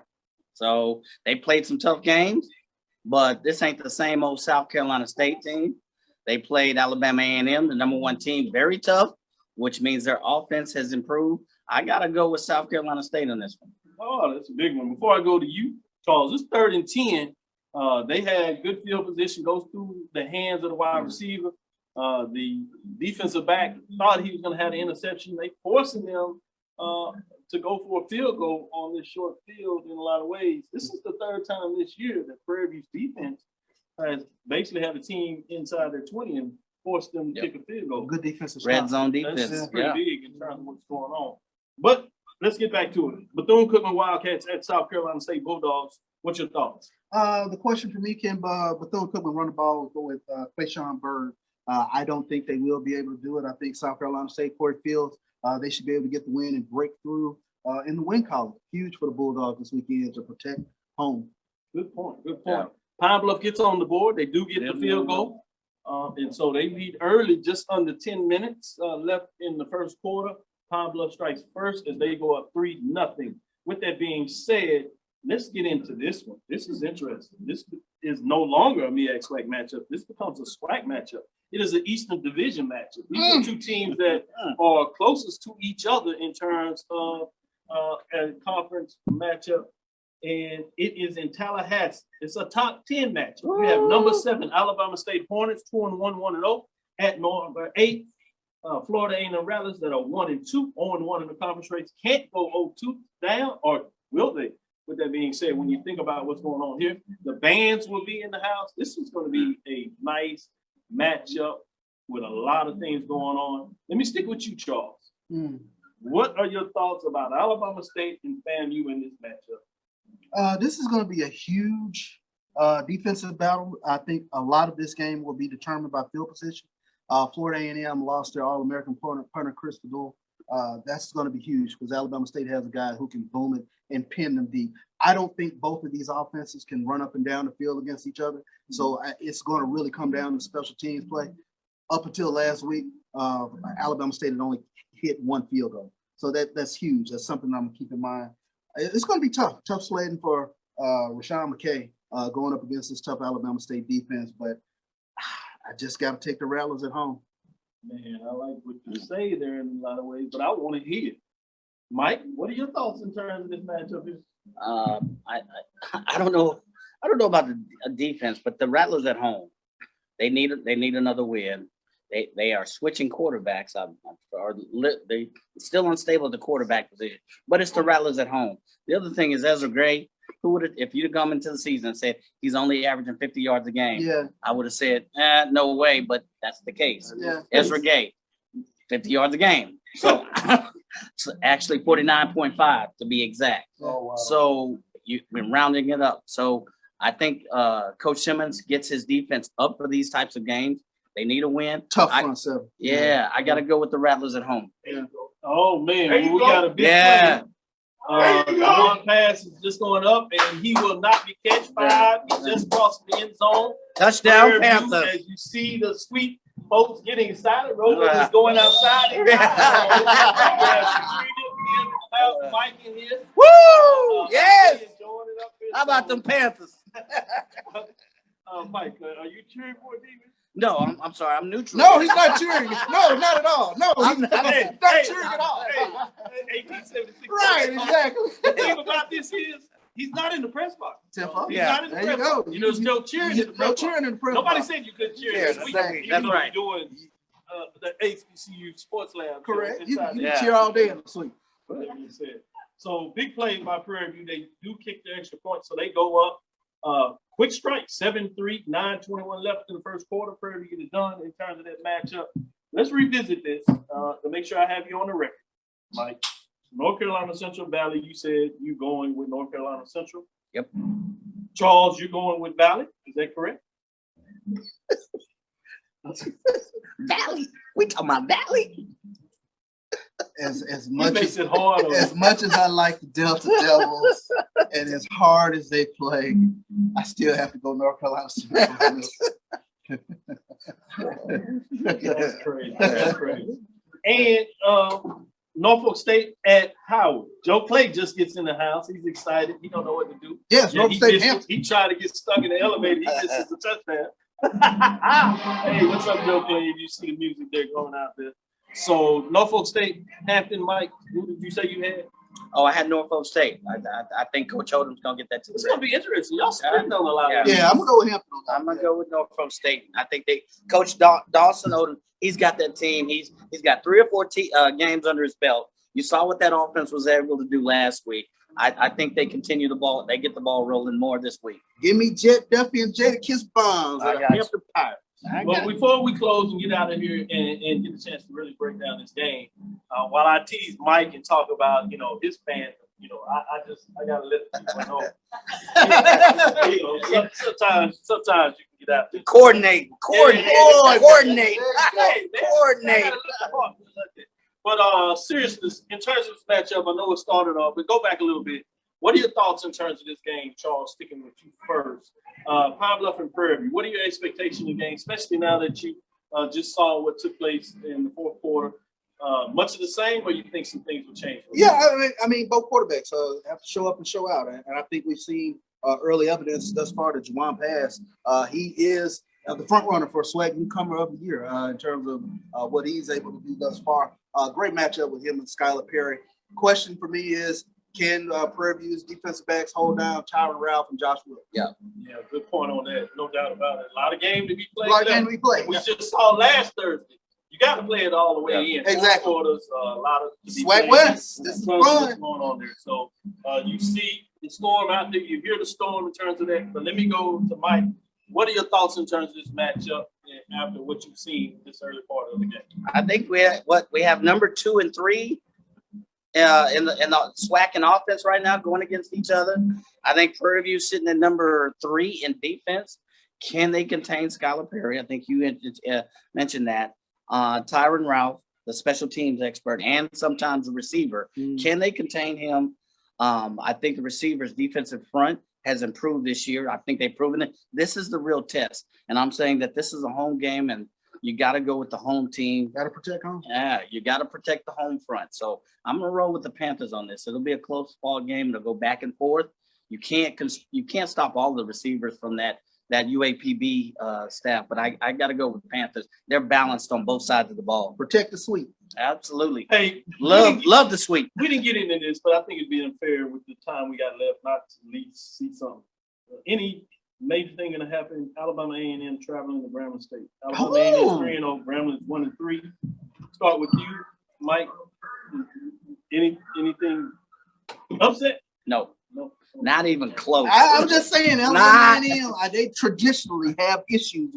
So they played some tough games, but this ain't the same old South Carolina State team. They played Alabama A&M, the number 1 team, very tough, which means their offense has improved. I got to go with South Carolina State on this one. Oh, that's a big one. Before I go to you, Charles, it's 3rd and 10. They had good field position, goes through the hands of the wide receiver. The defensive back thought he was going to have an interception. They forcing them to go for a field goal on this short field in a lot of ways. This is the 3rd time this year that Prairie View's defense has basically had a team inside their 20 and forced them to kick a field goal. good defensive Red stop. zone defense. That's pretty big in terms of what's going on. But let's get back to it. Bethune-Cookman Wildcats at South Carolina State Bulldogs. What's your thoughts? The question for me, Kim, Bethune-Cookman run the ball will go with Quayshawn Bird. I don't think they will be able to do it. I think South Carolina State, Corey Fields, they should be able to get the win and break through in the win column. Huge for the Bulldogs this weekend to protect home. Good point. Good point. Yeah. Pine Bluff gets on the board. They do get the field goal. And so they lead early, just under 10 minutes left in the first quarter. Pine Bluff strikes first as they go up 3-0. With that being said, let's get into this one. This is interesting. This is no longer a MEAC SWAC matchup. This becomes a SWAC matchup. It is an Eastern Division matchup. These are 2 teams that are closest to each other in terms of a conference matchup. And it is in Tallahassee. It's a top 10 matchup. We have number 7 Alabama State Hornets, 2-1, 1-0 at number 8. Florida A&M Rattlers that are 1-2, 0-1 in the conference race. Can't go 0-2 down, or will they? With that being said, when you think about what's going on here, the bands will be in the house. This is going to be a nice matchup with a lot of things going on. Let me stick with you, Charles. What are your thoughts about Alabama State and FAMU in this matchup? This is going to be a huge defensive battle. I think a lot of this game will be determined by field position. Florida A&M lost their All-American punter, Chris Fadul. That's going to be huge because Alabama State has a guy who can boom it and pin them deep. I don't think both of these offenses can run up and down the field against each other. So it's going to really come down to special teams play. Up until last week, Alabama State had only hit 1 field goal. So that's huge. That's something I'm going to keep in mind. It's going to be tough sledding for Rashawn McKay going up against this tough Alabama State defense. But I just got to take the Rattlers at home. Man, I like what you say there in a lot of ways, but I want to hear it. Mike, what are your thoughts in terms of this matchup? I don't know. I don't know about the defense, but the Rattlers at home, they need another win. They are switching quarterbacks. They still unstable at the quarterback position, but it's the Rattlers at home. The other thing is Ezra Gray. Who would have, if you'd have come into the season and said he's only averaging 50 yards a game? Yeah, I would have said, no way, but that's the case. Yeah. Ezra Gay, 50 yards a game. So actually 49.5 to be exact. Oh, wow. So you've been rounding it up. So I think Coach Simmons gets his defense up for these types of games. They need a win. Tough front seven. Yeah, I got to go with the Rattlers at home. Yeah. Oh, man, we got a big play. One pass is just going up, and he will not be catched 5. He just crossed the end zone. Touchdown, Prairie View, Panthers. as you see the sweep folks getting excited. Rover is going outside. Mike in here. Woo! Yes. How about them Panthers? Mike, are you cheering for a demon? No, I'm sorry. I'm neutral. No, he's not cheering. No, not at all. No, he's not cheering at all. 1876. Right, exactly. The thing about this is he's not in the press box. He's not in the press box. There's no cheering in the press box. Nobody said you couldn't cheer this week. That's right. Doing the HBCU Sports Lab. Correct. You can cheer all day in the sleep. So big play by Prairie View. They do kick the extra point, so they go up. Quick strike, 7-3, 9:21 left in the first quarter. Prairie View get it done in terms of that matchup. Let's revisit this to make sure I have you on the record, Mike. North Carolina Central Valley, you said you going with North Carolina Central. Yep. Charles, you're going with Valley. Is that correct? Valley. We talking about Valley. As much as I like the Delta Devils and as hard as they play, I still have to go North Carolina Central. That's crazy. That's crazy. And Norfolk State at Howard. Joe Clay just gets in the house. He's excited. He don't know what to do. Yes, Norfolk State. He tried to get stuck in the elevator. He misses the touchdown. Hey, what's up, Joe Clay? You see the music there going out there. So Norfolk State, Hampton, Mike, who did you say you had? Oh, I had Norfolk State. I think Coach Odom's gonna get that too. It's gonna be interesting. Y'all spending on a lot. Yeah, I'm gonna go with Hampton. I'm gonna go with Norfolk State. I think Coach Dawson Odom. He's got that team. He's got 3 or 4 games under his belt. You saw what that offense was able to do last week. I think they continue the ball. They get the ball rolling more this week. Give me Jet Duffy and Jada Kiss Bonds. Hampton Pirates. But before we close and get out of here and get a chance to really break down this game, while I tease Mike and talk about his fans, I gotta let people know. Sometimes you can get out there. Coordinate. But seriously, in terms of this matchup, I know it started off, but go back a little bit. What are your thoughts in terms of this game, Charles? Sticking with you first, Pine Bluff and Prairie View. What are your expectations of the game, especially now that you just saw what took place in the fourth quarter? Much of the same, or you think some things will change? Yeah, I mean, both quarterbacks have to show up and show out, and I think we've seen early evidence thus far that Juwan Pass, he is the front runner for SWAC Newcomer of the Year in terms of what he's able to do thus far. Great matchup with him and Skylar Perry. Question for me is, can Prairie View's defensive backs hold down Tyron Ralph and Josh Wood? Yeah, good point on that. No doubt about it. A lot of game to be played. We just saw last Thursday. You got to play it all the way in. Exactly. Quarters, a lot of SWAC West. This is fun. What's going on there? So you see the storm out there. You hear the storm in terms of that. But let me go to Mike. What are your thoughts in terms of this matchup after what you've seen this early part of the game? I think we have number 2 and 3 in the SWAC and offense right now going against each other. I think Prairie View sitting at number 3 in defense. Can they contain Skylar Perry? I think you mentioned that. Tyron Ralph, the special teams expert, and sometimes the receiver. Can they contain him? I think the receivers' defensive front has improved this year. I think they've proven it. This is the real test. And I'm saying that this is a home game, and you got to go with the home team. Got to protect home. Yeah, you got to protect the home front. So I'm going to roll with the Panthers on this. It'll be a close ball game. It'll go back and forth. You can't stop all the receivers from that UAPB staff, but I got to go with the Panthers. They're balanced on both sides of the ball. Protect the sweep. Absolutely. Hey, love the sweep. We didn't get into this, but I think it'd be unfair with the time we got left not to at least see something. Any major thing going to happen? Alabama A&M traveling to Grambling State. Alabama A&M 3-0. Grambling is 1-3. Start with you, Mike. Anything upset? No. Not even close. I'm just saying, they traditionally have issues.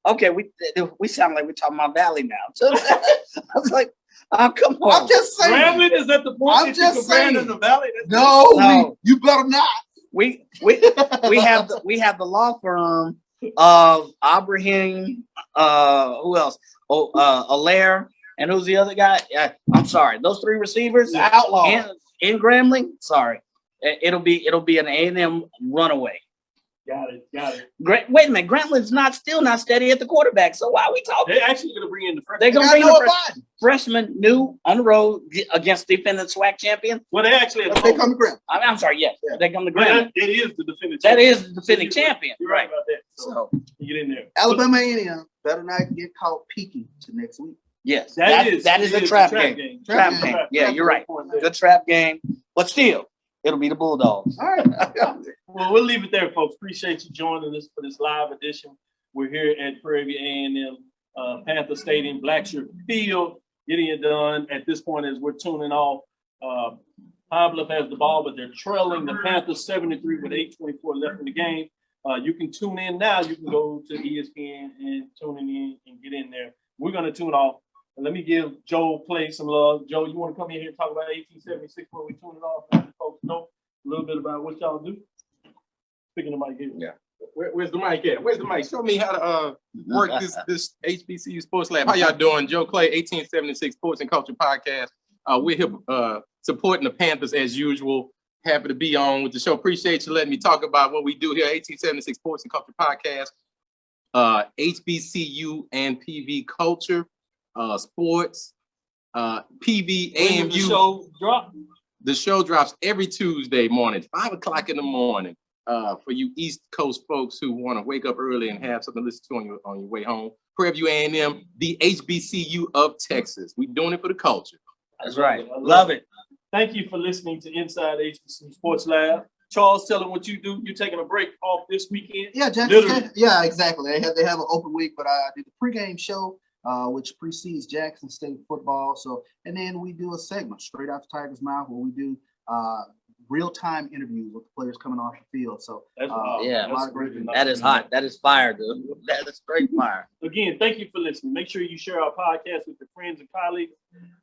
Okay, we sound like we're talking about Valley now. So I was like, oh, come on. I'm just saying. Grambling is at the point I'm just saying. In the Valley. No. You better not. We have the law firm of Abraham. Who else? Allaire, and who's the other guy? I'm sorry. Those 3 receivers. Outlaw. In Grambling. Sorry. It'll be an A&M runaway. Got it. Wait a minute, Grantland's still not steady at the quarterback. So why are we talking? They're actually going to bring in the freshman. They're going to bring the freshman new on the road against defending SWAC champion. Well, they actually they come to Grant. I'm sorry, yes, they come to Grant. That is the defending. That is the defending champion. You're right about that. So you get in there. Alabama A&M better not get caught peeking to next week. Yes, that is a trap game. Trap game. Yeah, you're right. Good trap game, but still, it'll be the Bulldogs. All right. Well, we'll leave it there, folks. Appreciate you joining us for this live edition. We're here at Prairie View A&M, Panther Stadium, Blackshear Field, getting it done. At this point, as we're tuning off, Pine Bluff has the ball, but they're trailing the Panthers 73 with 8:24 left in the game. You can tune in now. You can go to ESPN and tune in and get in there. We're going to tune off. And let me give Joe Clay some love. Joe, you want to come in here and talk about 1876 when we tune it off? Let the folks know a little bit about what y'all do. Speaking of Mike here. Yeah. Where's the mic at? Where's the mic? Show me how to work this HBCU Sports Lab. How y'all doing? Joe Clay, 1876 Sports and Culture Podcast. We're here supporting the Panthers as usual. Happy to be on with the show. Appreciate you letting me talk about what we do here, 1876 Sports and Culture Podcast. HBCU and PV culture, sports, PV, AMU. The show drops every Tuesday morning, 5 o'clock in the morning. For you East Coast folks who want to wake up early and have something to listen to on your way home. Prairie View A&M, the HBCU of Texas. We're doing it for the culture. That's right. Love it. Thank you for listening to Inside HBCU Sports Lab. Charles, tell them what you do. You're taking a break off this weekend. Yeah, Jackson. Yeah, exactly. They have an open week, but I did the pregame show, which precedes Jackson State football. So, and then we do a segment straight out the Tiger's mouth where we do real-time interviews with the players coming off the field. So that is hot. That is fire, dude. That is straight fire. Again, thank you for listening. Make sure you share our podcast with your friends and colleagues.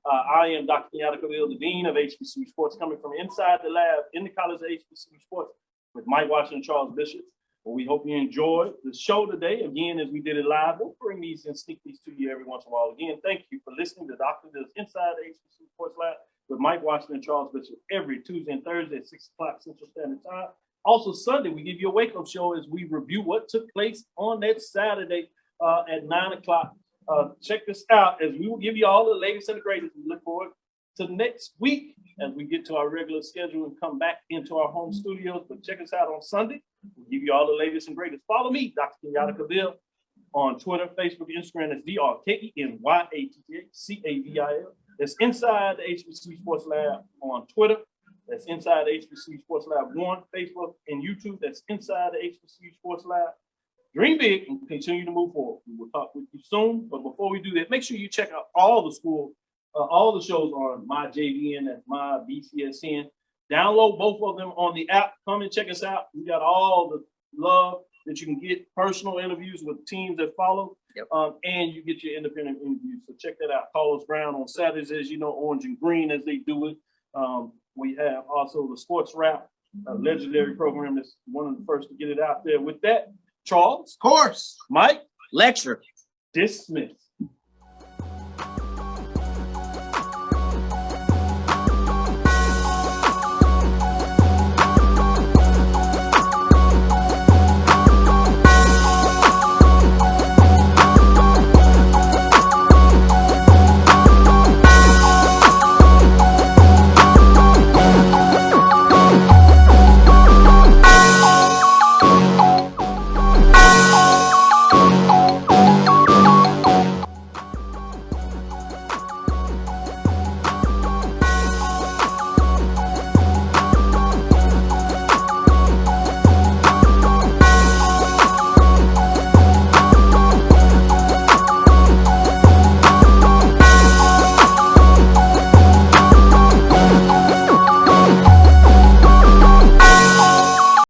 I am Dr. Kenyatta Cavil, the Dean of HBCU Sports, coming from inside the lab in the College of HBCU Sports with Mike Washington and Charles Bishop. Well, we hope you enjoyed the show today. Again, as we did it live, we'll bring these and sneak these to you every once in a while. Again, thank you for listening to Dr. Does Inside the HBCU Sports Lab with Mike Washington and Charles Bishop every Tuesday and Thursday at 6 o'clock Central Standard Time. Also, Sunday, we give you a wake-up show as we review what took place on that Saturday at 9 o'clock. Check this out as we will give you all the latest and the greatest. We look forward to next week as we get to our regular schedule and come back into our home studios. But check us out on Sunday. We'll give you all the latest and greatest. Follow me, Dr. Kenyatta Cavil, on Twitter, Facebook, Instagram. That's DrKenyattaCavil. That's Inside the HBCU Sports Lab on Twitter. That's Inside the HBCU Sports Lab 1, Facebook, and YouTube. That's Inside the HBCU Sports Lab. Dream big and continue to move forward. We will talk with you soon. But before we do that, make sure you check out all the shows on my JVN and my BCSN. Download both of them on the app. Come and check us out. We got all the love that you can get, personal interviews with teams that follow. Yep. And you get your independent interviews. So check that out. Carlos Brown on Saturdays, as you know, Orange and Green as they do it. We have also the Sports Rap, a legendary program that's one of the first to get it out there. With that, Charles. Of course. Mike. Lecture. Dismissed.